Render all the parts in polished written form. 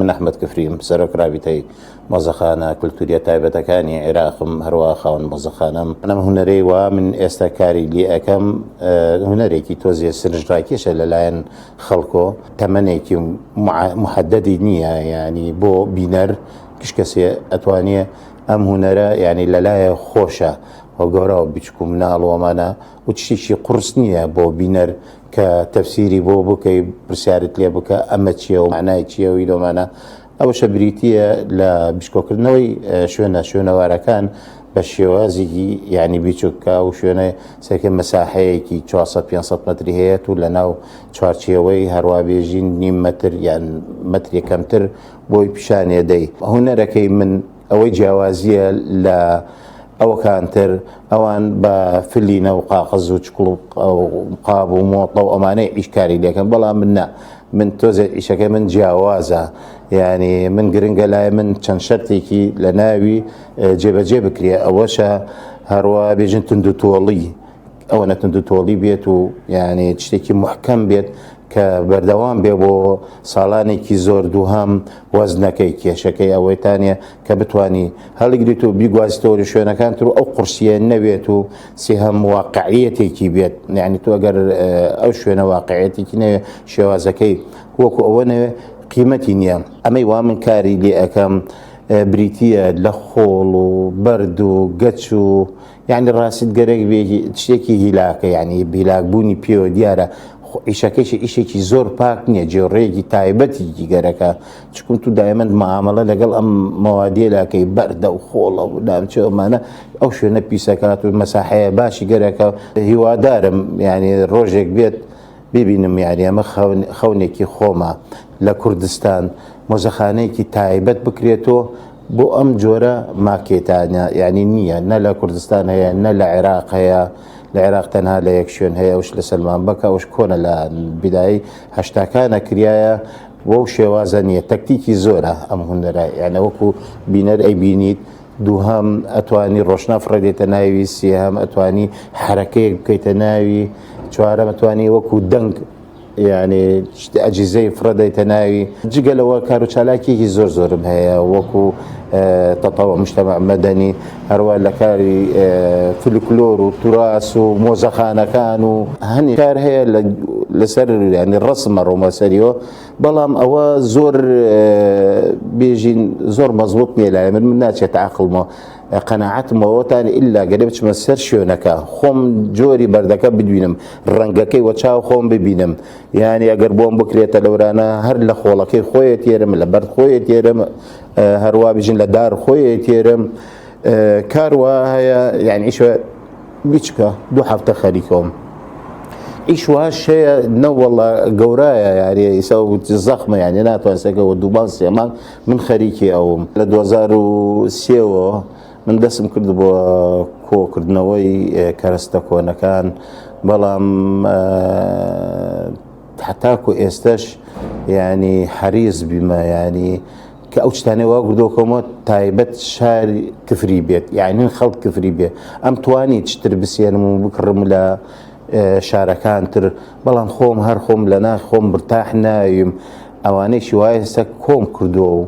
من ئەحمەد کفریم سەرۆک رابطەی مۆزەخانە کولتوریە تایبەتەکانی عێراقم هەروە خاوەن مۆزەخانەم. ئەم هونەرەی وا من ئێستا کاری لێ ئەەکەم هونەرێکی تۆزیە سرنجڕاکێشە لەلایەن خەڵکۆ، تەمەنێکی محەدەدی نییە، ینی بۆ بینەر کش کەسێ ئەتوانێ ئەم هونەرە ینی لەلایە خۆشە و گەورە و بچکو مناڵەوەمانە و تشتێکی قورس نییە بۆ بینەر کە تەفسیری بۆ بکەی پرسیارت لێ بکە ئەمە چییە و معنای چییە و ئیدۆمانە. ئەوەشە بریتیە لە بچکۆکردنەوەی شوێنەوارەکان بە شێوازێکی ینی بیچووکە و شوێنە سەکە مەساحەیەکی 400-500 متری هەیە و لە ناو چوارچێوەی هەروە بێژین نیم مەتر یان مەتری کەمتر بۆی پیشانێ دەی. هونەرەکەی من ئەوەی جیاوازیە لە ئەوەکانتر ئەوان بە فلینە و قاقەز و چکڵ و قاب و مۆڵە و ئەمانەی ئیشکاری لەکەم، بەڵام من تۆزێت ئیشەکە من جیاوازە، ینی من گرنگە لای من چەند شەرتێکی لە ناوی جێبەجێ بکرێ. ئەوەشە هەروە بێژن تند و تۆڵی، ئەوە نەتند و تۆڵی بێت و ینی شتێکی محکەم بێت کە بەردەوام بێ بۆ ساڵانێکی زۆر دووهەم وەزنەکەی کێشەکەی ئەوەیتانە کە بتانی هەڵیگریت و بیگوازیتەوە لە شوێنەکانتر و ئەو قورسیە نەبێت و سێهەم واقعیەتێکی بێت. یعنی تۆ ئەگەر ئەو شوێنە واقعیەتێکی نەوێ شێوازەکەی وەکو ئەوە نەوێ قیمەتی نییە. ئەمەی وا من کاری لێ ئەەکەم بریتیە لە خۆڵ و بەرد و گەچ و یعنی ڕاستیت گەرەک بێ شتێکی هیلاکە، ینی بیلاکبوونی پێوە دیارە ئیشەکەشی ئیشێکی زۆر پاک نییە، جێڕێکی تایبەتی گەرەکە، چکم تو دایمەند مەعامەڵە لەگەڵ ئەم مەوادیە لاکەی بەردە و خۆڵە و دامچێمانە ئەو شوێنە پیسەکات و مەساحەیە باشی گەرەکە. هیوادارم ینی ڕۆژێک بێت ببینم یعنی ئەمە خەونێکی خۆمە لە کوردستان مۆزەخانەیەکی تایبەت بکرێتەوە بۆ ئەم جۆرە ماکێتانە، ینی نییە نە لە کوردستان هەیە نە لە عێراق هەیە. لە عێراق تەنها لە یەک شوێن هەیە، ئەوش لە سەلمان بەکە، ئەوش کۆنە لە بیدایی هەشتاکانە کریایە بۆ شێوازە نییە، تەکتیکی زۆرە ئەم هونەرە. یعنی وەکو بینەر ئەیبینیت دووهەم ئەتوانی ڕۆشنە فڕێدێتە ناوی، سێهەم ئەتوانی حرەکەیەک بکەیتە ناوی، چوارەم ئەتوانی وەکو دەنگ ینی ئەجیزەی فڕەدەیتە ناوی. جگەلەوە کار و چالاکیێکی زۆر زۆرم هەیە وەکو تەتەوە مجتەمع مەدەنی، هەروە لە کاری فلکلۆر و توراس و مۆزەخانەکان و هەنی کار هەیە لەسەر ینی ڕسمە ڕۆمەسەریەوە، بەڵام ئەوە زۆر بێژین زۆر مەزبوط نییە لای من ناچێت عەقڵمەوە قەناعەتمەوەتان ئللا گەرێ بچمە سەر شوێنەکە خۆم جۆری بەردەکە ببینم، ڕەنگەکەی وەچاو خۆم ببینم، یعنی ئەگەر بۆم بکرێتە لەورانە هەر لە خۆڵەکەی خۆیە تێرم، لە بەرد خۆیە تێرم، هەروە بژین لە دار خۆیە تێرم. کاروا هەیە یعنی ئیشە بیچکە دوو هەفتە خەریکەوم ئیشواش هەیە نەوەڵە گەورایە، یاری ئیسا زەخمە یعنی ناتوانسەکەەوە دووبان سێمان من خەریکی ئەوم. لە 2023ەوە من دەستم کرد بۆ کۆکردنەوەی کەرەستە کۆنەکان، بەڵام حتاکو ئێستش ینی حەریز بیمە، ینی کە ئەو شتانەی وا گردۆکەمەوە تایبەت شاری کفری بێت، یعنی خەڵک کفری بێت. ئەم توانی چتر بسێنم و بکڕم لە شارەکانتر، بەڵام خۆم هەر خۆم لە ناخ خۆم برتاح ناویم. ئەوانەیشی وایە ئێستا کۆم کردووە و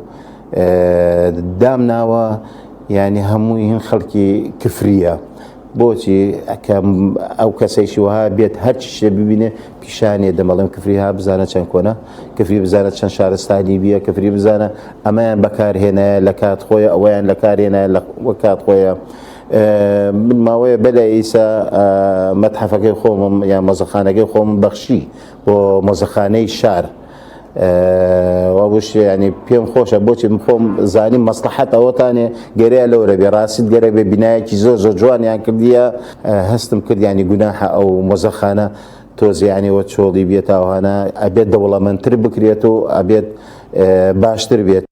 دام ناوە ینی هەمووی هین خەڵکی کفریە. بۆچی ئەو کەسەیشی وها بێت هەرچی شتێ ببینێ پیشانێ دەمەڵێم کفریها بزانە چەند کۆنە، کفری بزانە چەند شارستانی بیە، کفری بزانە ئەمەیان بەکارهێنایە لە کات خۆیە، ئەوەیان لە کارهێنایە لە کات خۆیە. من ماوەیە بەلای ئیسا مەتحەفەکەی خۆمم یان مۆزەخانەکەی خۆم بەخشی بۆ مۆزەخانەی شار، وابش ینی پێم خۆشە بۆچی خۆم زانیم مەسلحەت ئەوەتانێ گەرەیە لەورە بێ، ڕاستیت گەرە بێ بینایەکی زۆر زۆر جوانیان کردیە، هەستم کرد ینی گوناحە ئەو مۆزەخانە تۆزیانیوە چۆڵی بێتاوانە ئەبێت دەوڵەمەندتر بکرێت و ئەبێت باشتر بێت.